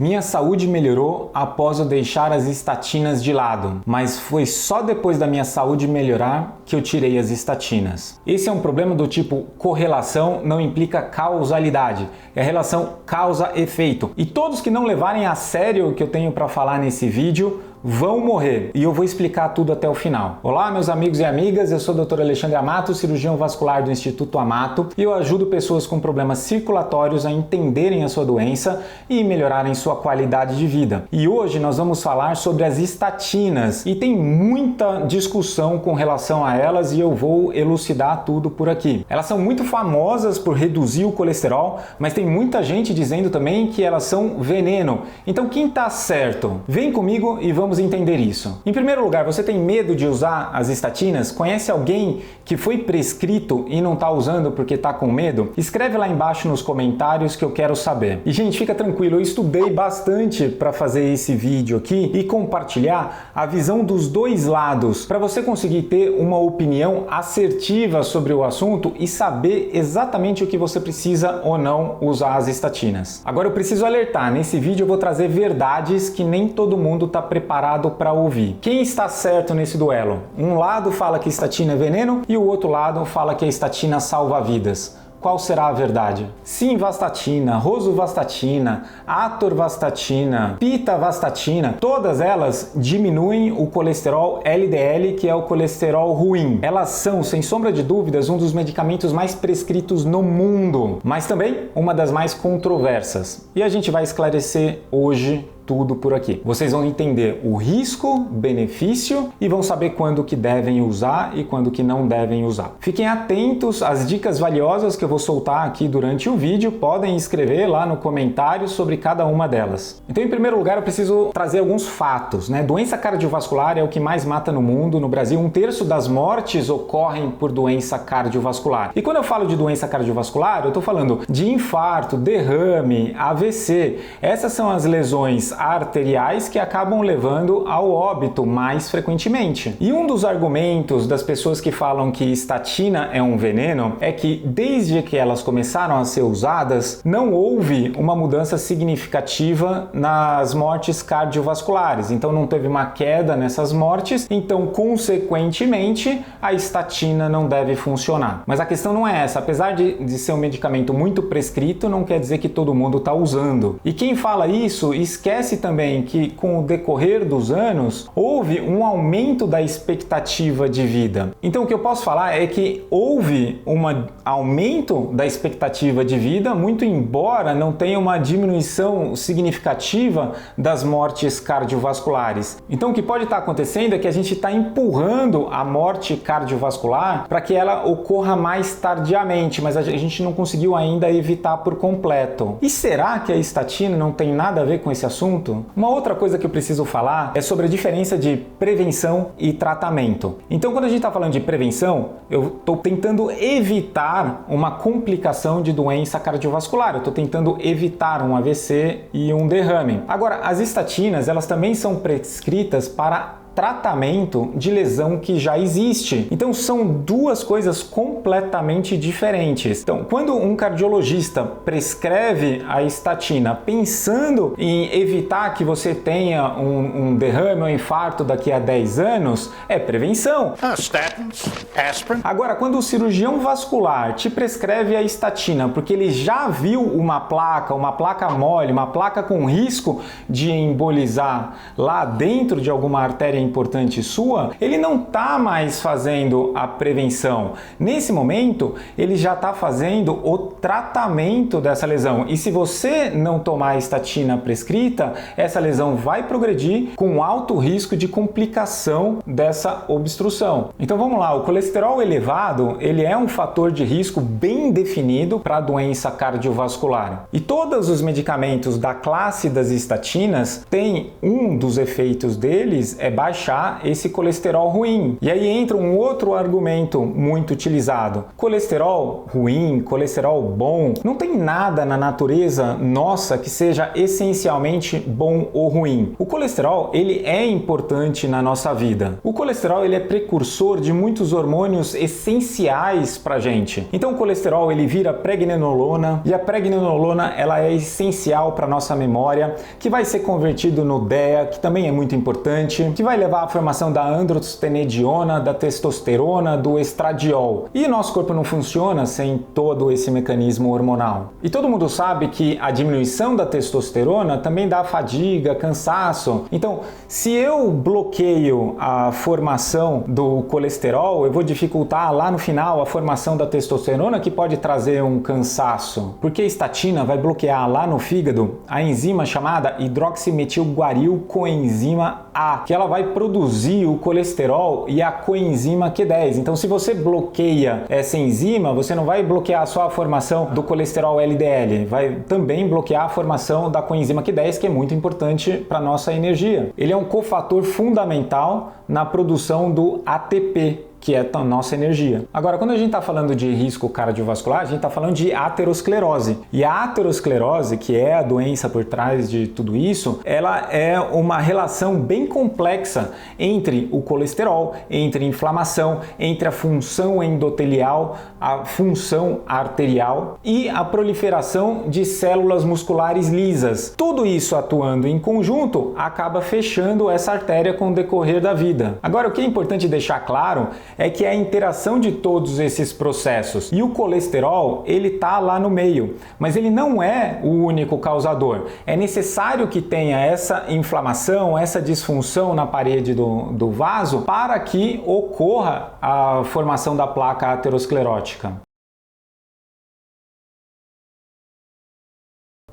Minha saúde melhorou após eu deixar as estatinas de lado, mas foi só depois da minha saúde melhorar que eu tirei as estatinas. Esse é um problema do tipo correlação não implica causalidade, é a relação causa-efeito. E todos que não levarem a sério o que eu tenho para falar nesse vídeo vão morrer, e eu vou explicar tudo até o final. Olá, meus amigos e amigas, eu sou o Dr. Alexandre Amato, cirurgião vascular do Instituto Amato, e eu ajudo pessoas com problemas circulatórios a entenderem a sua doença e melhorarem sua qualidade de vida. E hoje nós vamos falar sobre as estatinas, e tem muita discussão com relação a elas e eu vou elucidar tudo por aqui. Elas são muito famosas por reduzir o colesterol, mas tem muita gente dizendo também que elas são veneno. Então quem tá certo? Vem comigo e vamos entender isso. Em primeiro lugar, você tem medo de usar as estatinas? Conhece alguém que foi prescrito e não está usando porque está com medo? Escreve lá embaixo nos comentários que eu quero saber. E gente, fica tranquilo, eu estudei bastante para fazer esse vídeo aqui e compartilhar a visão dos dois lados para você conseguir ter uma opinião assertiva sobre o assunto e saber exatamente o que você precisa ou não usar as estatinas. Agora eu preciso alertar, nesse vídeo eu vou trazer verdades que nem todo mundo está preparado para ouvir. Quem está certo nesse duelo? Um lado fala que estatina é veneno e o outro lado fala que a estatina salva vidas. Qual será a verdade? Simvastatina, rosuvastatina, atorvastatina, pitavastatina, todas elas diminuem o colesterol LDL, que é o colesterol ruim. Elas são, sem sombra de dúvidas, um dos medicamentos mais prescritos no mundo, mas também uma das mais controversas. E a gente vai esclarecer hoje tudo por aqui. Vocês vão entender o risco, benefício e vão saber quando que devem usar e quando que não devem usar. Fiquem atentos às dicas valiosas que eu vou soltar aqui durante o vídeo. Podem escrever lá no comentário sobre cada uma delas. Então, em primeiro lugar, eu preciso trazer alguns fatos, né? Doença cardiovascular é o que mais mata no mundo. No Brasil, 1/3 das mortes ocorrem por doença cardiovascular. E quando eu falo de doença cardiovascular, eu estou falando de infarto, derrame, AVC. Essas são as lesões arteriais que acabam levando ao óbito mais frequentemente. E um dos argumentos das pessoas que falam que estatina é um veneno é que desde que elas começaram a ser usadas, não houve uma mudança significativa nas mortes cardiovasculares. Então não teve uma queda nessas mortes, então consequentemente a estatina não deve funcionar. Mas a questão não é essa, apesar de ser um medicamento muito prescrito, não quer dizer que todo mundo está usando. E quem fala isso esquece também que com o decorrer dos anos houve um aumento da expectativa de vida. Então o que eu posso falar é que houve um aumento da expectativa de vida, muito embora não tenha uma diminuição significativa das mortes cardiovasculares. Então o que pode estar acontecendo é que a gente está empurrando a morte cardiovascular para que ela ocorra mais tardiamente, mas a gente não conseguiu ainda evitar por completo. E será que a estatina não tem nada a ver com esse assunto? Uma outra coisa que eu preciso falar é sobre a diferença de prevenção e tratamento. Então, quando a gente está falando de prevenção, eu estou tentando evitar uma complicação de doença cardiovascular. Eu estou tentando evitar um AVC e um derrame. Agora, as estatinas, elas também são prescritas para tratamento de lesão que já existe. Então são duas coisas completamente diferentes. Então, quando um cardiologista prescreve a estatina pensando em evitar que você tenha um derrame ou infarto daqui a 10 anos, é prevenção. Statins, aspirin. Agora, quando o cirurgião vascular te prescreve a estatina porque ele já viu uma placa mole, uma placa com risco de embolizar lá dentro de alguma artéria importante sua, ele não está mais fazendo a prevenção. Nesse momento, ele já está fazendo o tratamento dessa lesão. E se você não tomar a estatina prescrita, essa lesão vai progredir com alto risco de complicação dessa obstrução. Então vamos lá, o colesterol elevado, ele é um fator de risco bem definido para a doença cardiovascular. E todos os medicamentos da classe das estatinas têm um dos efeitos deles é baixa baixar esse colesterol ruim. E aí entra um outro argumento muito utilizado. Colesterol ruim, colesterol bom, não tem nada na natureza nossa que seja essencialmente bom ou ruim. O colesterol, ele é importante na nossa vida. O colesterol, ele é precursor de muitos hormônios essenciais pra gente. Então o colesterol, ele vira pregnenolona, e a pregnenolona, ela é essencial para nossa memória, que vai ser convertido no DEA, que também é muito importante, que vai levar à formação da androstenediona, da testosterona, do estradiol. E o nosso corpo não funciona sem todo esse mecanismo hormonal. E todo mundo sabe que a diminuição da testosterona também dá fadiga, cansaço. Então, se eu bloqueio a formação do colesterol, eu vou dificultar lá no final a formação da testosterona, que pode trazer um cansaço. Porque a estatina vai bloquear lá no fígado a enzima chamada hidroximetilguaril coenzima A, que ela vai produzir o colesterol e a coenzima Q10. Então, se você bloqueia essa enzima, você não vai bloquear só a formação do colesterol LDL, vai também bloquear a formação da coenzima Q10, que é muito importante para nossa energia. Ele é um cofator fundamental na produção do ATP, que é a nossa energia. Agora, quando a gente está falando de risco cardiovascular, a gente está falando de aterosclerose. E a aterosclerose, que é a doença por trás de tudo isso, ela é uma relação bem complexa entre o colesterol, entre inflamação, entre a função endotelial, a função arterial e a proliferação de células musculares lisas. Tudo isso atuando em conjunto acaba fechando essa artéria com o decorrer da vida. Agora, o que é importante deixar claro é que é a interação de todos esses processos. E o colesterol, ele tá lá no meio, mas ele não é o único causador. É necessário que tenha essa inflamação, essa disfunção na parede do vaso para que ocorra a formação da placa aterosclerótica.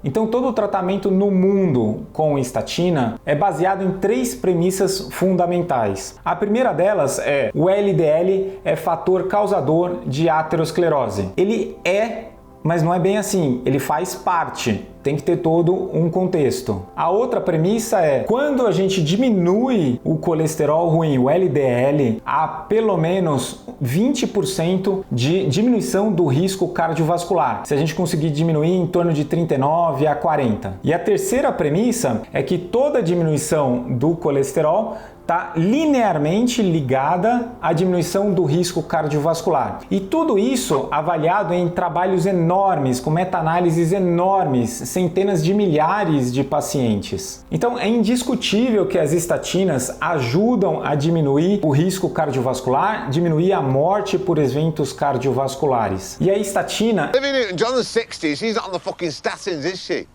Então, todo o tratamento no mundo com estatina é baseado em 3 premissas fundamentais. A primeira delas é: o LDL é fator causador de aterosclerose. Ele é, mas não é bem assim, ele faz parte. Tem que ter todo um contexto. A outra premissa é: quando a gente diminui o colesterol ruim, o LDL, há pelo menos 20% de diminuição do risco cardiovascular. Se a gente conseguir diminuir em torno de 39 a 40. E a terceira premissa é que toda diminuição do colesterol está linearmente ligada à diminuição do risco cardiovascular. E tudo isso avaliado em trabalhos enormes, com meta-análises enormes, centenas de milhares de pacientes. Então é indiscutível que as estatinas ajudam a diminuir o risco cardiovascular, diminuir a morte por eventos cardiovasculares. E a estatina,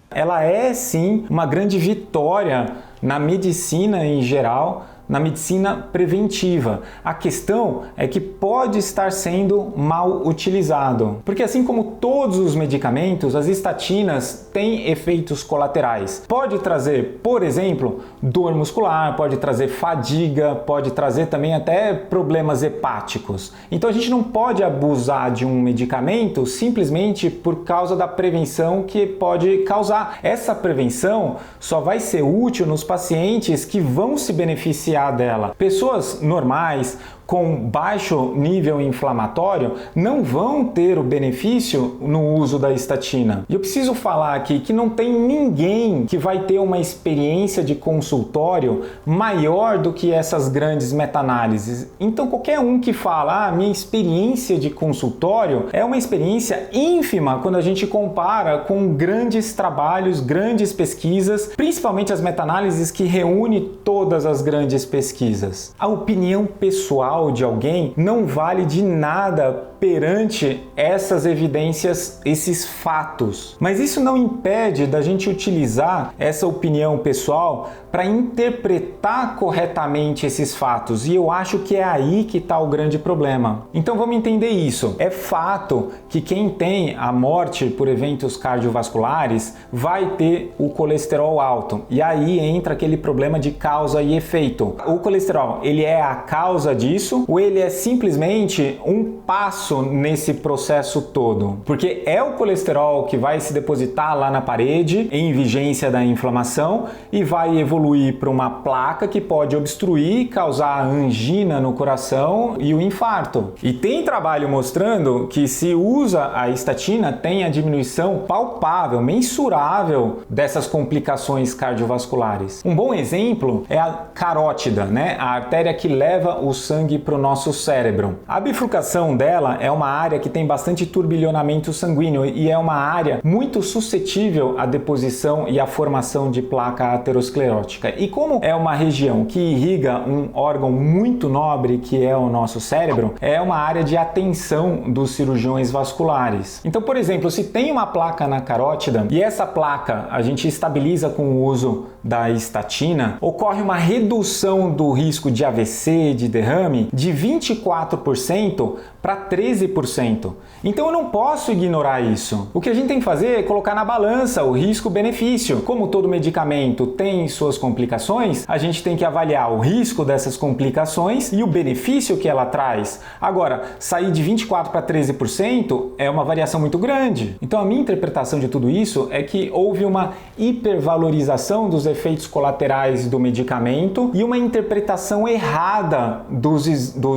ela é sim uma grande vitória na medicina em geral, na medicina preventiva. A questão é que pode estar sendo mal utilizado, porque assim como todos os medicamentos, as estatinas têm efeitos colaterais. Pode trazer, por exemplo, dor muscular, pode trazer fadiga, pode trazer também até problemas hepáticos. Então a gente não pode abusar de um medicamento simplesmente por causa da prevenção que pode causar. Essa prevenção só vai ser útil nos pacientes que vão se beneficiar dela. Pessoas normais, com baixo nível inflamatório, não vão ter o benefício no uso da estatina. E eu preciso falar aqui que não tem ninguém que vai ter uma experiência de consultório maior do que essas grandes meta-análises. Então qualquer um que fala, minha experiência de consultório é uma experiência ínfima quando a gente compara com grandes trabalhos, grandes pesquisas, principalmente as meta-análises que reúnem todas as grandes pesquisas. A opinião pessoal de alguém não vale de nada perante essas evidências, esses fatos. Mas isso não impede da gente utilizar essa opinião pessoal para interpretar corretamente esses fatos, e eu acho que é aí que está o grande problema. Então vamos entender isso. É fato que quem tem a morte por eventos cardiovasculares vai ter o colesterol alto, e aí entra aquele problema de causa e efeito. O colesterol, ele é a causa disso, ou ele é simplesmente um passo passo nesse processo todo, porque é o colesterol que vai se depositar lá na parede em vigência da inflamação e vai evoluir para uma placa que pode obstruir, causar angina no coração e o infarto. E tem trabalho mostrando que se usa a estatina tem a diminuição palpável, mensurável dessas complicações cardiovasculares. Um bom exemplo é a carótida, né? A artéria que leva o sangue para o nosso cérebro. A bifurcação dela é uma área que tem bastante turbilhonamento sanguíneo e é uma área muito suscetível à deposição e à formação de placa aterosclerótica. E como é uma região que irriga um órgão muito nobre que é o nosso cérebro, é uma área de atenção dos cirurgiões vasculares. Então, por exemplo, se tem uma placa na carótida e essa placa a gente estabiliza com o uso da estatina, ocorre uma redução do risco de AVC, de derrame, de 24% para 13%. Então eu não posso ignorar isso. O que a gente tem que fazer é colocar na balança o risco-benefício. Como todo medicamento tem suas complicações, a gente tem que avaliar o risco dessas complicações e o benefício que ela traz. Agora, sair de 24% para 13% é uma variação muito grande. Então a minha interpretação de tudo isso é que houve uma hipervalorização dos efeitos colaterais do medicamento e uma interpretação errada dos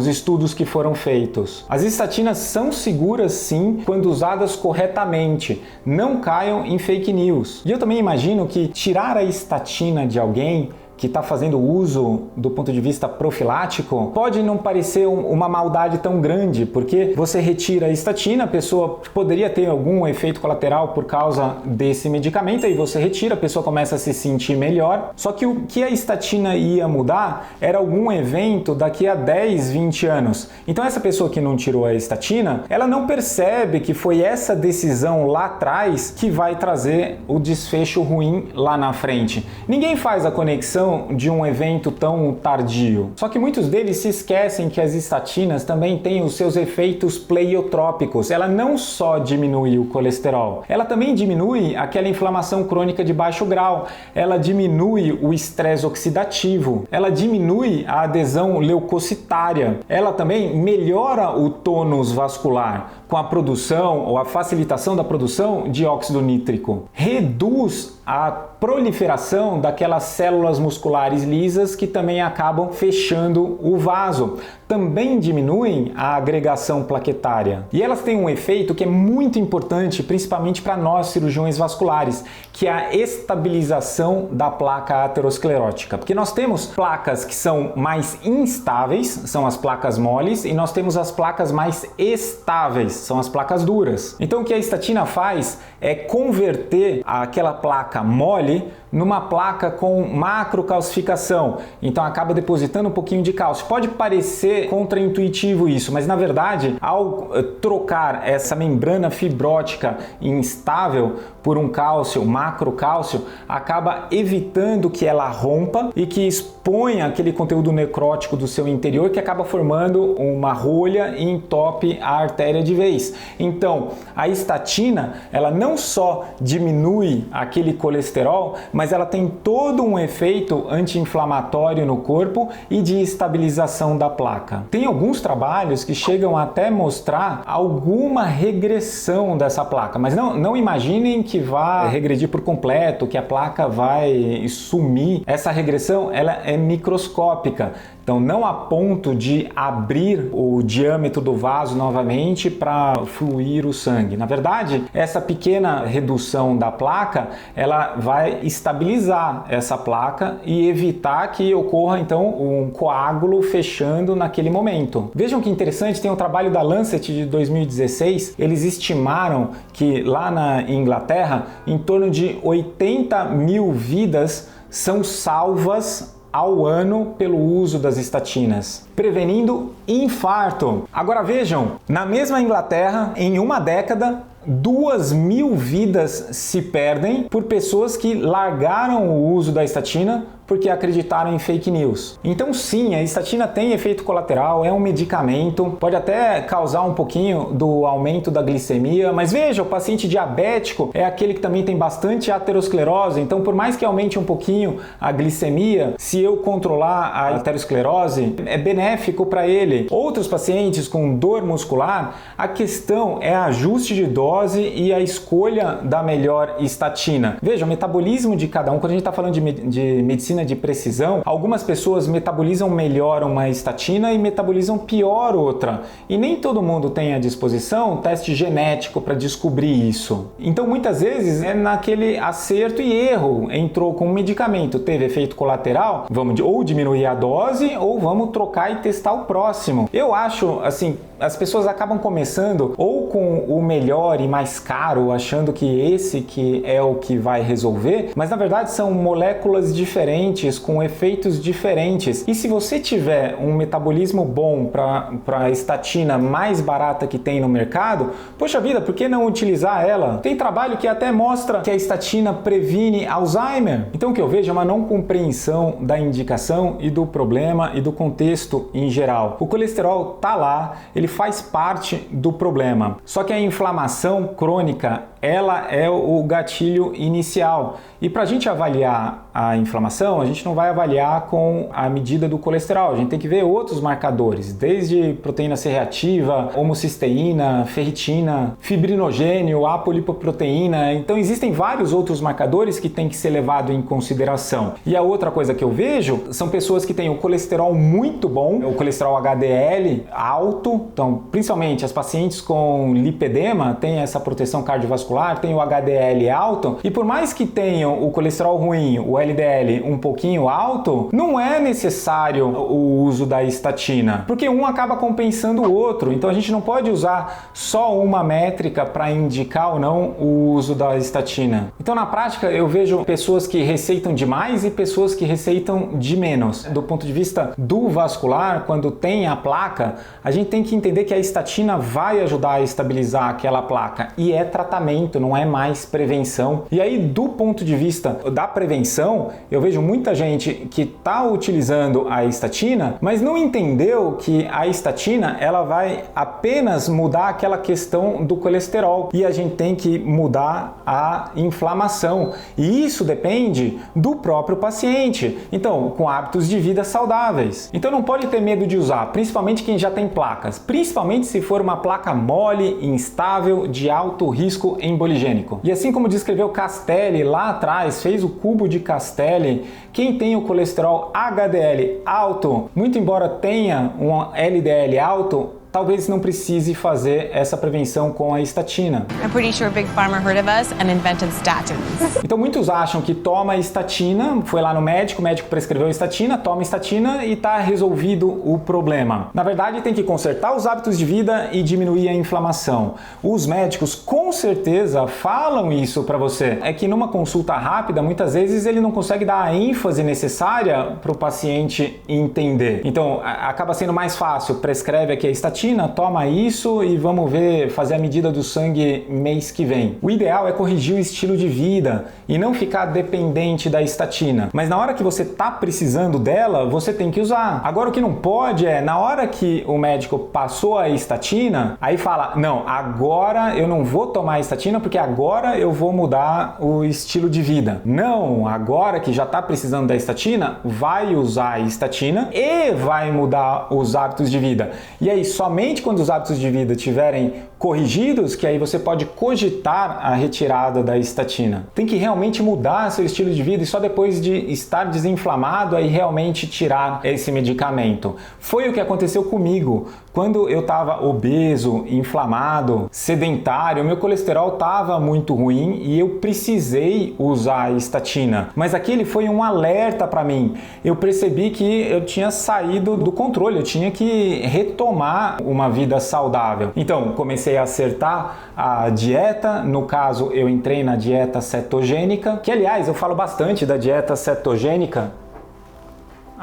estudos que foram feitos. As estatinas são seguras sim quando usadas corretamente, não caiam em fake news. E eu também imagino que tirar a estatina de alguém que está fazendo uso do ponto de vista profilático, pode não parecer uma maldade tão grande, porque você retira a estatina, a pessoa poderia ter algum efeito colateral por causa desse medicamento, aí você retira, a pessoa começa a se sentir melhor, só que o que a estatina ia mudar era algum evento daqui a 10, 20 anos. Então essa pessoa que não tirou a estatina, ela não percebe que foi essa decisão lá atrás que vai trazer o desfecho ruim lá na frente. Ninguém faz a conexão de um evento tão tardio. Só que muitos deles se esquecem que as estatinas também têm os seus efeitos pleiotrópicos. Ela não só diminui o colesterol, ela também diminui aquela inflamação crônica de baixo grau, ela diminui o estresse oxidativo, ela diminui a adesão leucocitária, ela também melhora o tônus vascular com a produção ou a facilitação da produção de óxido nítrico, reduz a proliferação daquelas células musculares lisas que também acabam fechando o vaso. Também diminuem a agregação plaquetária. E elas têm um efeito que é muito importante, principalmente para nós cirurgiões vasculares, que é a estabilização da placa aterosclerótica. Porque nós temos placas que são mais instáveis, são as placas moles, e nós temos as placas mais estáveis, são as placas duras. Então o que a estatina faz é converter aquela placa mole numa placa com macrocalcificação, então acaba depositando um pouquinho de cálcio. Pode parecer contraintuitivo isso, mas na verdade, ao trocar essa membrana fibrótica instável por um cálcio, macrocálcio, acaba evitando que ela rompa e que exponha aquele conteúdo necrótico do seu interior, que acaba formando uma rolha e entope a artéria de vez. Então, a estatina, ela não só diminui aquele colesterol, mas ela tem todo um efeito anti-inflamatório no corpo e de estabilização da placa. Tem alguns trabalhos que chegam até mostrar alguma regressão dessa placa, mas não imaginem que vai regredir por completo, que a placa vai sumir. Essa regressão, ela é microscópica. Então, não a ponto de abrir o diâmetro do vaso novamente para fluir o sangue. Na verdade, essa pequena redução da placa, ela vai estabilizar essa placa e evitar que ocorra, então, um coágulo fechando naquele momento. Vejam que interessante, tem um trabalho da Lancet de 2016, eles estimaram que lá na Inglaterra, em torno de 80 mil vidas são salvas ao ano pelo uso das estatinas, prevenindo infarto. Agora vejam, na mesma Inglaterra, em uma década, 2.000 vidas se perdem por pessoas que largaram o uso da estatina porque acreditaram em fake news. Então sim, a estatina tem efeito colateral, é um medicamento, pode até causar um pouquinho do aumento da glicemia, mas veja, o paciente diabético é aquele que também tem bastante aterosclerose, então por mais que aumente um pouquinho a glicemia, se eu controlar a aterosclerose, é benéfico para ele. Outros pacientes com dor muscular, a questão é ajuste de dose e a escolha da melhor estatina. Veja, o metabolismo de cada um, quando a gente está falando de medicina de precisão, algumas pessoas metabolizam melhor uma estatina e metabolizam pior outra. E nem todo mundo tem à disposição um teste genético para descobrir isso. Então muitas vezes é naquele acerto e erro. Entrou com um medicamento, teve efeito colateral, vamos ou diminuir a dose ou vamos trocar e testar o próximo. Eu acho, assim, as pessoas acabam começando ou com o melhor e mais caro, achando que esse que é o que vai resolver, mas na verdade são moléculas diferentes, com efeitos diferentes. E se você tiver um metabolismo bom para a estatina mais barata que tem no mercado, poxa vida, por que não utilizar ela? Tem trabalho que até mostra que a estatina previne Alzheimer. Então o que eu vejo é uma não compreensão da indicação e do problema e do contexto em geral. O colesterol tá lá, ele faz parte do problema. Só que a inflamação crônica, ela é o gatilho inicial. E para a gente avaliar a inflamação, a gente não vai avaliar com a medida do colesterol, a gente tem que ver outros marcadores, desde proteína C reativa, homocisteína, ferritina, fibrinogênio, apolipoproteína. Então existem vários outros marcadores que tem que ser levado em consideração. E a outra coisa que eu vejo são pessoas que têm o colesterol muito bom, o colesterol HDL alto, então principalmente as pacientes com lipedema têm essa proteção cardiovascular, têm o HDL alto, e por mais que tenham o colesterol ruim, o LDL um pouquinho alto, não é necessário o uso da estatina, porque um acaba compensando o outro. Então a gente não pode usar só uma métrica para indicar ou não o uso da estatina. Então na prática eu vejo pessoas que receitam demais e pessoas que receitam de menos. Do ponto de vista do vascular, quando tem a placa, a gente tem que entender que a estatina vai ajudar a estabilizar aquela placa, e é tratamento, não é mais prevenção. E aí, do ponto de vista da prevenção, eu vejo muita gente que está utilizando a estatina, mas não entendeu que a estatina ela vai apenas mudar aquela questão do colesterol, e a gente tem que mudar a inflamação, e isso depende do próprio paciente. Então, com hábitos de vida saudáveis. Então não pode ter medo de usar, principalmente quem já tem placas, principalmente se for uma placa mole, instável, de alto risco emboligênico. E assim como descreveu Castelli lá atrás, fez o cubo de Castelli, quem tem o colesterol HDL alto, muito embora tenha um LDL alto, talvez não precise fazer essa prevenção com a estatina. I'm pretty sure Big Pharma heard of us and invented statins. Então muitos acham que toma estatina, foi lá no médico, o médico prescreveu estatina, toma estatina e está resolvido o problema. Na verdade, tem que consertar os hábitos de vida e diminuir a inflamação. Os médicos com certeza falam isso para você. É que numa consulta rápida, muitas vezes ele não consegue dar a ênfase necessária para o paciente entender. Então acaba sendo mais fácil, prescreve aqui a estatina, toma isso e vamos ver, fazer a medida do sangue mês que vem. O ideal é corrigir o estilo de vida e não ficar dependente da estatina. Mas na hora que você está precisando dela, você tem que usar. Agora o que não pode é, na hora que o médico passou a estatina, aí fala, não, agora eu não vou tomar a estatina porque agora eu vou mudar o estilo de vida. Não, agora que já está precisando da estatina, vai usar a estatina e vai mudar os hábitos de vida. E aí, somente quando os hábitos de vida estiverem corrigidos, que aí você pode cogitar a retirada da estatina. Tem que realmente mudar seu estilo de vida e só depois de estar desinflamado aí realmente tirar esse medicamento. Foi o que aconteceu comigo. Quando eu estava obeso, inflamado, sedentário, meu colesterol estava muito ruim e eu precisei usar a estatina. Mas aquele foi um alerta para mim. Eu percebi que eu tinha saído do controle, eu tinha que retomar uma vida saudável. Então, comecei a acertar a dieta, no caso eu entrei na dieta cetogênica, que aliás eu falo bastante da dieta cetogênica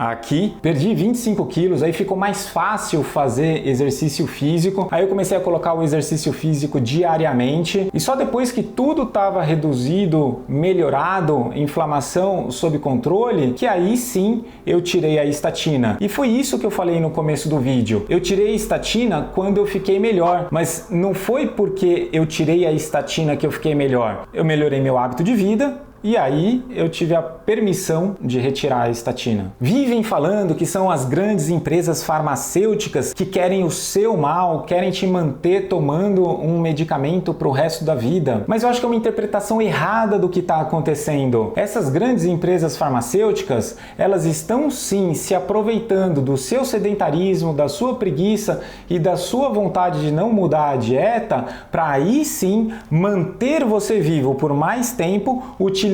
aqui, perdi 25 quilos, aí ficou mais fácil fazer exercício físico, aí eu comecei a colocar o exercício físico diariamente, e só depois que tudo estava reduzido, melhorado, inflamação sob controle, que aí sim eu tirei a estatina. E foi isso que eu falei no começo do vídeo. Eu tirei a estatina quando eu fiquei melhor, mas não foi porque eu tirei a estatina que eu fiquei melhor. Eu melhorei meu hábito de vida, e aí eu tive a permissão de retirar a estatina. Vivem falando que são as grandes empresas farmacêuticas que querem o seu mal, querem te manter tomando um medicamento para o resto da vida. Mas eu acho que é uma interpretação errada do que está acontecendo. Essas grandes empresas farmacêuticas, elas estão sim se aproveitando do seu sedentarismo, da sua preguiça e da sua vontade de não mudar a dieta, para aí sim manter você vivo por mais tempo, utilizando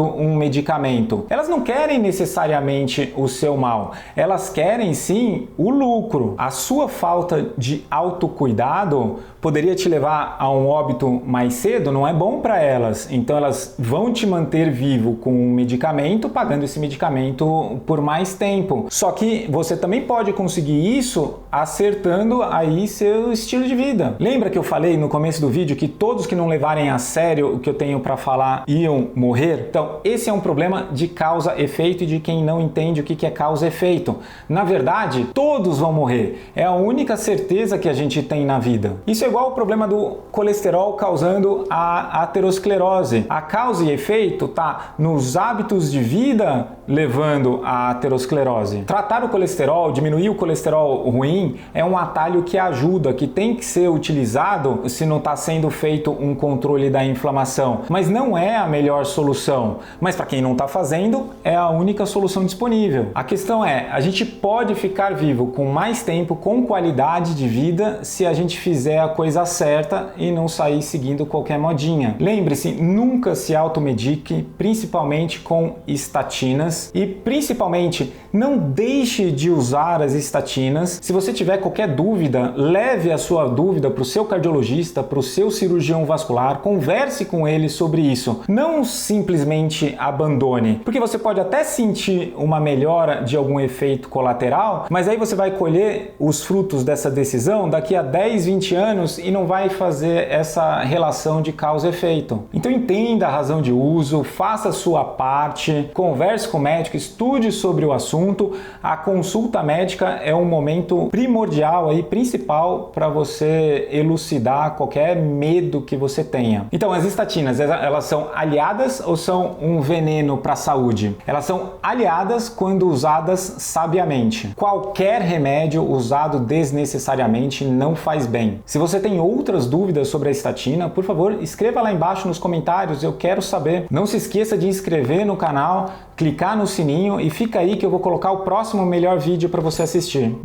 um medicamento. Elas não querem necessariamente o seu mal, elas querem sim o lucro. A sua falta de autocuidado poderia te levar a um óbito mais cedo, não é bom para elas. Então elas vão te manter vivo com um medicamento, pagando esse medicamento por mais tempo. Só que você também pode conseguir isso acertando aí seu estilo de vida. Lembra que eu falei no começo do vídeo que todos que não levarem a sério o que eu tenho para falar iam morrer? Então esse é um problema de causa-efeito e de quem não entende o que é causa-efeito. Na verdade, todos vão morrer. É a única certeza que a gente tem na vida. Isso é igual o problema do colesterol causando a aterosclerose. A causa e efeito está nos hábitos de vida levando à aterosclerose. Tratar o colesterol, diminuir o colesterol ruim, é um atalho que ajuda, que tem que ser utilizado se não está sendo feito um controle da inflamação. Mas não é a melhor solução. Mas para quem não está fazendo, é a única solução disponível. A questão é, a gente pode ficar vivo com mais tempo, com qualidade de vida, se a gente fizer a coisa certa e não sair seguindo qualquer modinha. Lembre-se, nunca se automedique, principalmente com estatinas, e principalmente não deixe de usar as estatinas. Se você tiver qualquer dúvida, leve a sua dúvida para o seu cardiologista, para o seu cirurgião vascular, converse com ele sobre isso. Não simplesmente abandone, porque você pode até sentir uma melhora de algum efeito colateral, mas aí você vai colher os frutos dessa decisão daqui a 10, 20 anos e não vai fazer essa relação de causa e efeito. Então entenda a razão de uso, faça a sua parte, converse com o médico, estude sobre o assunto. A consulta médica é um momento primordial aí, principal, para você elucidar qualquer medo que você tenha. Então as estatinas, elas são aliadas ou são um veneno para a saúde? Elas são aliadas quando usadas sabiamente. Qualquer remédio usado desnecessariamente não faz bem. Se você tem outras dúvidas sobre a estatina, por favor, escreva lá embaixo nos comentários, eu quero saber. Não se esqueça de inscrever no canal, clicar no sininho e fica aí que eu vou colocar o próximo melhor vídeo para você assistir.